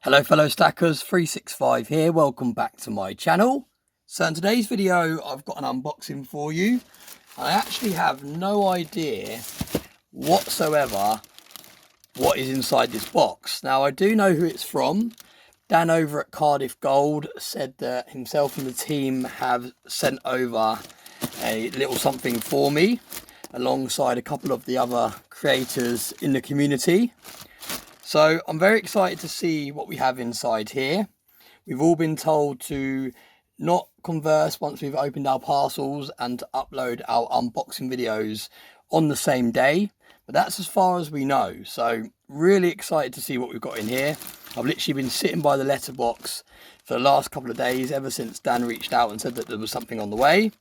Hello fellow stackers, 365 here, welcome back to my channel. So in today's video I've got an unboxing for you. I actually have no idea whatsoever what is inside this box. Now I do know who it's from. Dan over at Cardiff Gold said that himself and the team have sent over a little something for me alongside a couple of the other creators in the community. So I'm very excited to see what we have inside here. We've all been told to not converse once we've opened our parcels and to upload our unboxing videos on the same day. But that's as far as we know. So really excited to see what we've got in here. I've literally been sitting by the letterbox for the last couple of days ever since Dan reached out and said that there was something on the way.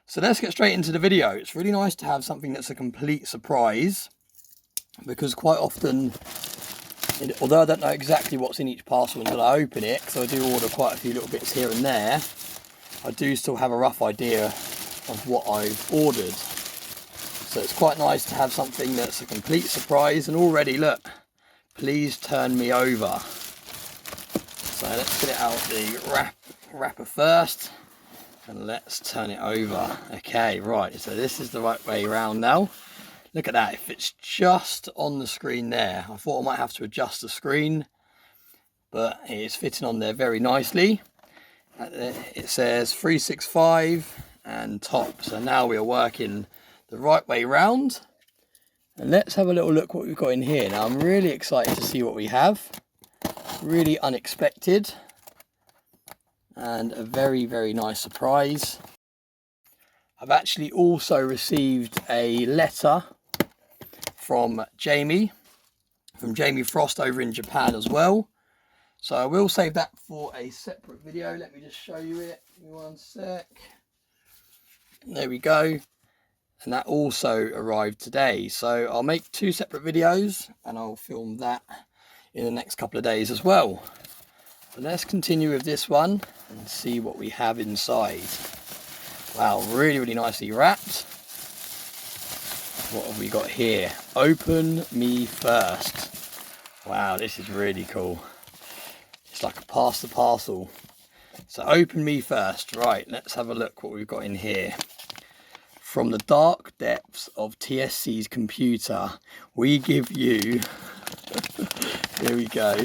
So let's get straight into the video. It's really nice to have something that's a complete surprise, because quite often, although I don't know exactly what's in each parcel until I open it, because I do order quite a few little bits here and there, I do still have a rough idea of what I've ordered. So it's quite nice to have something that's a complete surprise. And already, look, please turn me over. So let's get it out the wrapper first, and let's turn it over. Okay, right, so this is the right way around now. Look at that, if it's just on the screen there. I thought I might have to adjust the screen, but it is fitting on there very nicely. It says 365 and top. So now we are working the right way round. And let's have a little look what we've got in here. Now I'm really excited to see what we have. Really unexpected. And a very, very nice surprise. I've actually also received a letter from Jamie Frost over in Japan as well. So I will save that for a separate video. Let me just show you it. Give me one sec. There we go. And that also arrived today. So I'll make two separate videos and I'll film that in the next couple of days as well. But let's continue with this one and see what we have inside. Wow, really, really nicely wrapped. What have we got here? Open me first. Wow, this is really cool. It's like a pass the parcel. So open me first. Right, let's have a look what we've got in here. From the dark depths of TSC's computer, we give you... Here we go.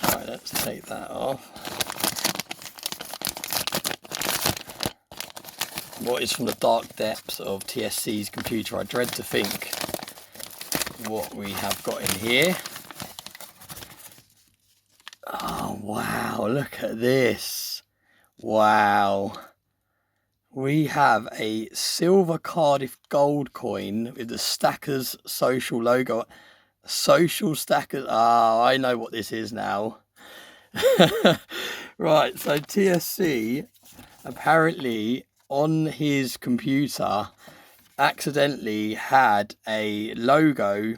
Right, let's take that off. What is from the dark depths of TSC's computer? I dread to think what we have got in here. Oh, wow, look at this. Wow. We have a silver Cardiff Gold coin with the Stackers social logo. Social Stackers. Ah, I know what this is now. Right, so TSC apparently on his computer accidentally had a logo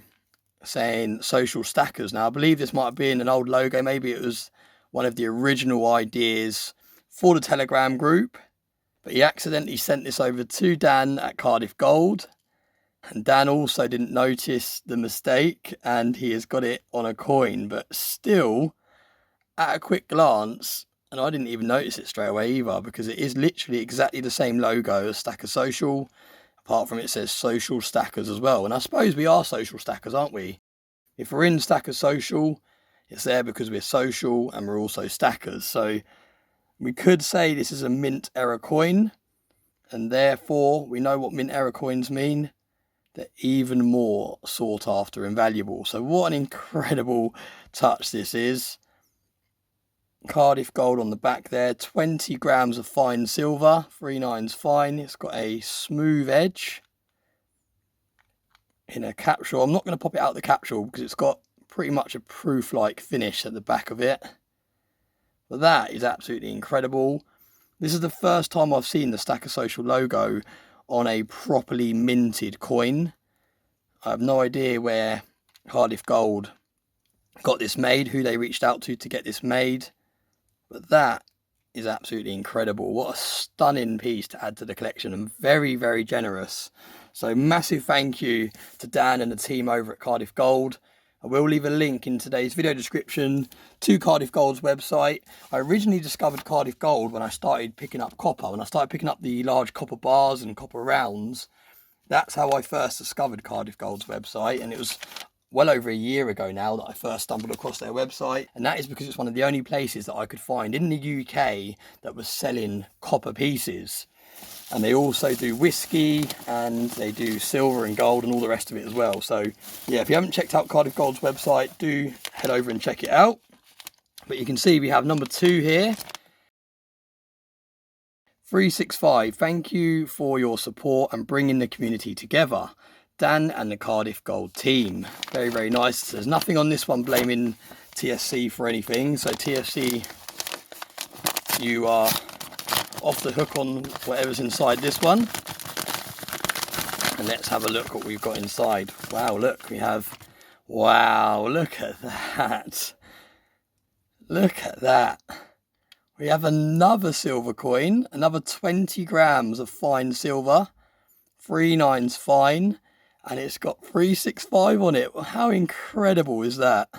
saying social stackers. Now I believe this might have been an old logo, maybe it was one of the original ideas for the Telegram group, but he accidentally sent this over to Dan at Cardiff Gold, and Dan also didn't notice the mistake and he has got it on a coin. But still, at a quick glance, and I didn't even notice it straight away either, because it is literally exactly the same logo as Stacker Social, apart from it says Social Stackers as well. And I suppose we are social stackers, aren't we? If we're in Stacker Social, it's there because we're social and we're also stackers. So we could say this is a mint error coin, and therefore we know what mint error coins mean. They're even more sought after and valuable. So what an incredible touch this is. Cardiff Gold on the back there, 20 grams of fine silver, 3/9 fine. It's got a smooth edge in a capsule. I'm not going to pop it out the capsule because it's got pretty much a proof-like finish at the back of it. But that is absolutely incredible. This is the first time I've seen the Stacker Social logo on a properly minted coin. I have no idea where Cardiff Gold got this made, who they reached out to get this made. But that is absolutely incredible. What a stunning piece to add to the collection, and very, very generous So massive thank you to Dan and the team over at Cardiff Gold. I will leave a link in today's video description to Cardiff Gold's website. I originally discovered Cardiff Gold when I started picking up copper. When I started picking up the large copper bars and copper rounds, that's how I first discovered Cardiff Gold's website. And it was well over a year ago now that I first stumbled across their website. And that is because it's one of the only places that I could find in the UK that was selling copper pieces. And they also do whiskey, and they do silver and gold and all the rest of it as well. So yeah, if you haven't checked out Cardiff Gold's website, do head over and check it out. But you can see we have number 2 here. 365, thank you for your support and bringing the community together. Dan and the Cardiff Gold team. Very, very nice. There's nothing on this one blaming TSC for anything. So TSC, you are off the hook on whatever's inside this one. And let's have a look what we've got inside. Wow, look, we have, wow, look at that. Look at that. We have another silver coin, another 20 grams of fine silver, 3/9 fine, and it's got 365 on it. How incredible is that?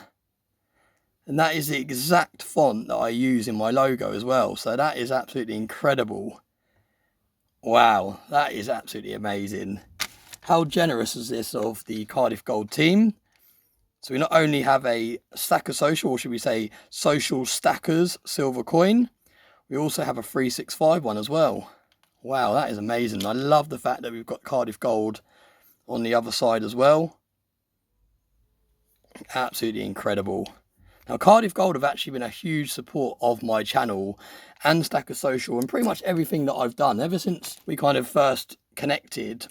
And that is the exact font that I use in my logo as well. So that is absolutely incredible. Wow, that is absolutely amazing. How generous is this of the Cardiff Gold team? So we not only have a Stacker Social, or should we say Social Stackers silver coin, we also have a 365 one as well. Wow, that is amazing. I love the fact that we've got Cardiff Gold on the other side as well. Absolutely incredible. Now, Cardiff Gold have actually been a huge support of my channel and Stacker Social and pretty much everything that I've done ever since we kind of first connected.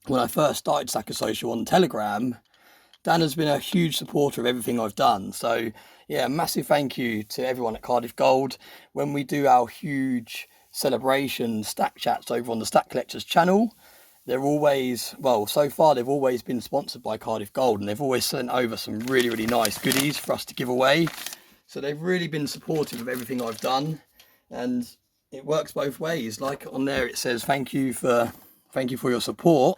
When I first started Stacker Social on Telegram, Dan has been a huge supporter of everything I've done. So yeah, massive thank you to everyone at Cardiff Gold. When we do our huge celebration stack chats over on the Stack Collectors channel, they're always, well, so far they've always been sponsored by Cardiff Gold, and they've always sent over some really, really nice goodies for us to give away. So they've really been supportive of everything I've done, and it works both ways. Like on there it says thank you for your support.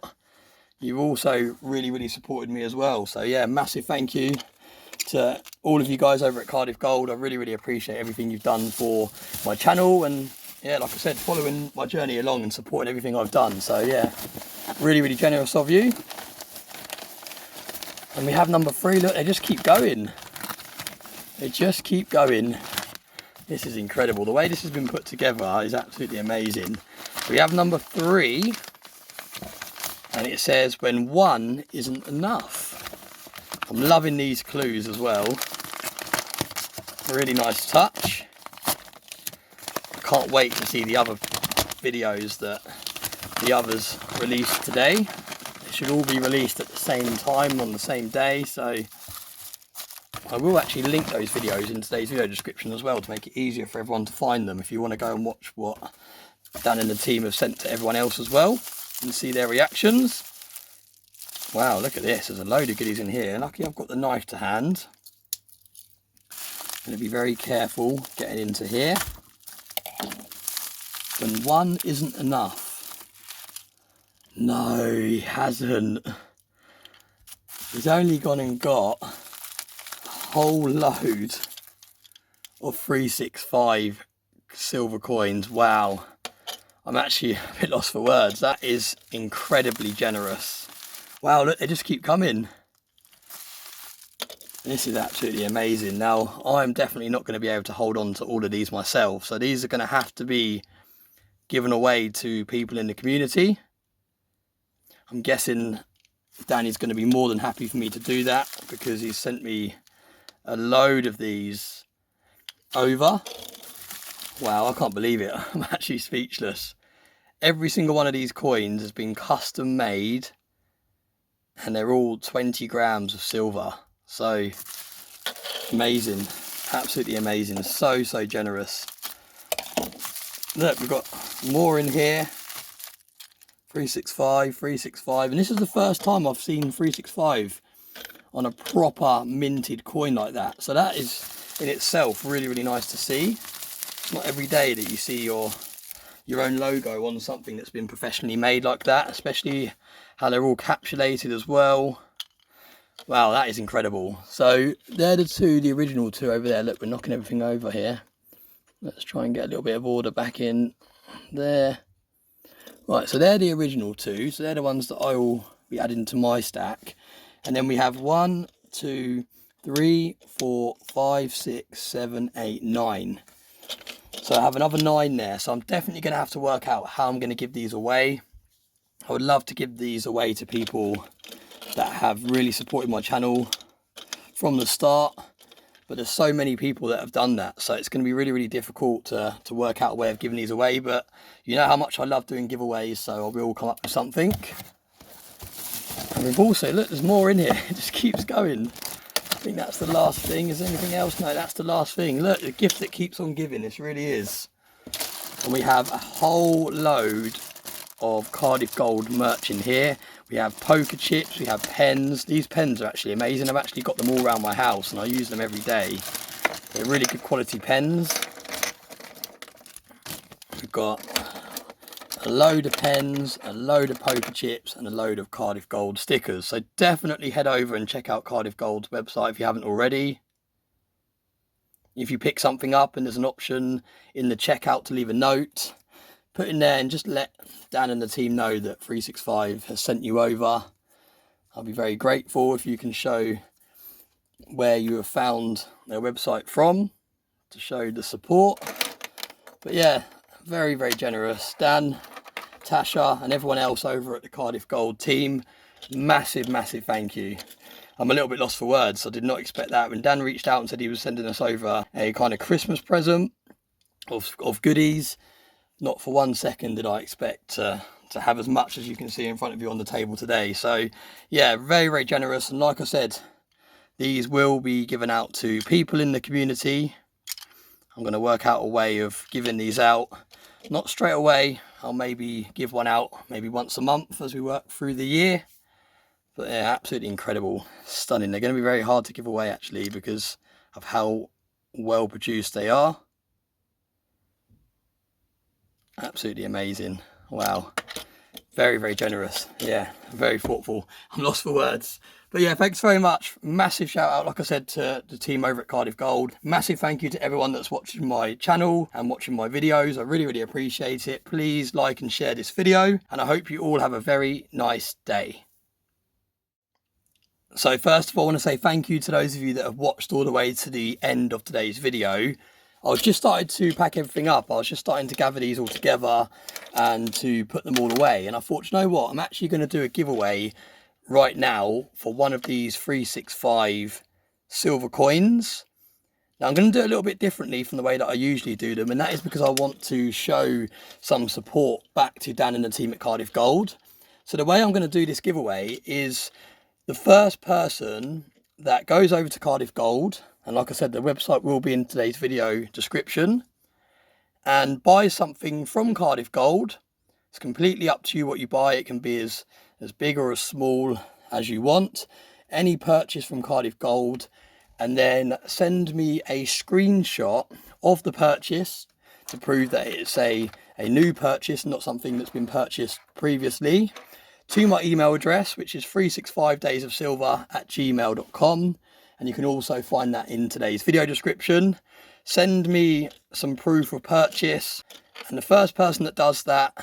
You've also really, really supported me as well. So yeah, massive thank you to all of you guys over at Cardiff Gold. I really, really appreciate everything you've done for my channel, and yeah, like I said, following my journey along and supporting everything I've done. So yeah, really, really generous of you. And we have number 3. Look, they just keep going. They just keep going. This is incredible. The way this has been put together is absolutely amazing. We have number 3, and it says, when one isn't enough. I'm loving these clues as well. Really nice touch. Can't wait to see the other videos that the others released today. They should all be released at the same time on the same day, so I will actually link those videos in today's video description as well to make it easier for everyone to find them if you want to go and watch what Dan and the team have sent to everyone else as well and see their reactions. Wow, look at this, there's a load of goodies in here. Lucky I've got the knife to hand. I'm going to be very careful getting into here. When one isn't enough. No, he hasn't. He's only gone and got a whole load of 365 silver coins. Wow. I'm actually a bit lost for words. That is incredibly generous. Wow, look, they just keep coming. This is absolutely amazing. Now, I'm definitely not going to be able to hold on to all of these myself. So these are going to have to be given away to people in the community. I'm guessing Danny's going to be more than happy for me to do that because he's sent me a load of these over. Wow, I can't believe it. I'm actually speechless. Every single one of these coins has been custom made, and they're all 20 grams of silver. So amazing, absolutely amazing. So generous. Look, we've got more in here. 365, and this is the first time I've seen 365 on a proper minted coin like that. So that is in itself really, really nice to see. It's not every day that you see your your own logo on something that's been professionally made like that, especially how they're all capsulated as well. Wow, that is incredible. So they're the original two over there. Look, we're knocking everything over here. Let's try and get a little bit of order back in there. Right, so they're the original two. So they're the ones that I will be adding to my stack. And then we have 1, 2, 3, 4, 5, 6, 7, 8, 9. So I have another 9 there. So I'm definitely going to have to work out how I'm going to give these away. I would love to give these away to people that have really supported my channel from the start. But there's so many people that have done that, so it's going to be really, really difficult to work out a way of giving these away. But you know how much I love doing giveaways, so I will come up with something. And we've also, look, there's more in here. It just keeps going. I think that's the last thing. Is there anything else? No, that's the last thing. Look, the gift that keeps on giving. This really is. And we have a whole load of Cardiff Gold merch in here. We have poker chips, we have pens. These pens are actually amazing. I've actually got them all around my house and I use them every day. They're really good quality pens. We've got a load of pens, a load of poker chips and a load of Cardiff Gold stickers. So definitely head over and check out Cardiff Gold's website if you haven't already. If you pick something up and there's an option in the checkout to leave a note, put in there and just let Dan and the team know that 365 has sent you over. I'll be very grateful if you can show where you have found their website from to show the support. But yeah, very, very generous. Dan, Tasha and everyone else over at the Cardiff Gold team, massive, massive thank you. I'm a little bit lost for words. I did not expect that. When Dan reached out and said he was sending us over a kind of Christmas present of goodies, not for 1 second did I expect to have as much as you can see in front of you on the table today. So yeah, very, very generous. And like I said, these will be given out to people in the community. I'm going to work out a way of giving these out. Not straight away. I'll maybe give one out maybe once a month as we work through the year. But they're absolutely incredible. Stunning. They're going to be very hard to give away actually because of how well produced they are. Absolutely amazing. Wow. Very, very generous. Yeah, very thoughtful. I'm lost for words. But yeah, thanks very much. Massive shout out, like I said, to the team over at Cardiff Gold. Massive thank you to everyone that's watching my channel and watching my videos. I really, really appreciate it. Please like and share this video. And I hope you all have a very nice day. So first of all, I want to say thank you to those of you that have watched all the way to the end of today's video. I was just starting to pack everything up. I was just starting to gather these all together and to put them all away. And I thought, you know what? I'm actually going to do a giveaway right now for one of these 365 silver coins. Now I'm going to do it a little bit differently from the way that I usually do them. And that is because I want to show some support back to Dan and the team at Cardiff Gold. So the way I'm going to do this giveaway is the first person that goes over to Cardiff Gold, and like I said, the website will be in today's video description, and buy something from Cardiff Gold. It's completely up to you what you buy. It can be as big or as small as you want. Any purchase from Cardiff Gold, and then send me a screenshot of the purchase to prove that it's a new purchase, not something that's been purchased previously, to my email address, which is 365daysofsilver@gmail.com. And you can also find that in today's video description. Send me some proof of purchase, and the first person that does that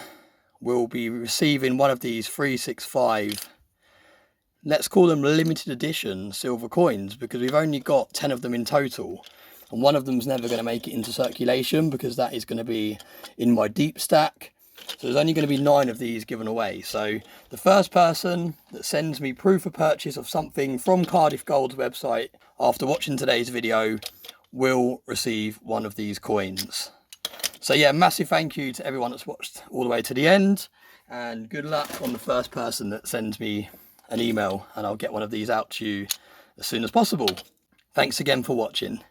will be receiving one of these 365, let's call them limited edition silver coins, because we've only got 10 of them in total. And one of them's never going to make it into circulation because that is going to be in my deep stack. So there's only going to be 9 of these given away. So the first person that sends me proof of purchase of something from Cardiff Gold's website after watching today's video will receive one of these coins. So yeah, massive thank you to everyone that's watched all the way to the end, and good luck on the first person that sends me an email, and I'll get one of these out to you as soon as possible. Thanks again for watching.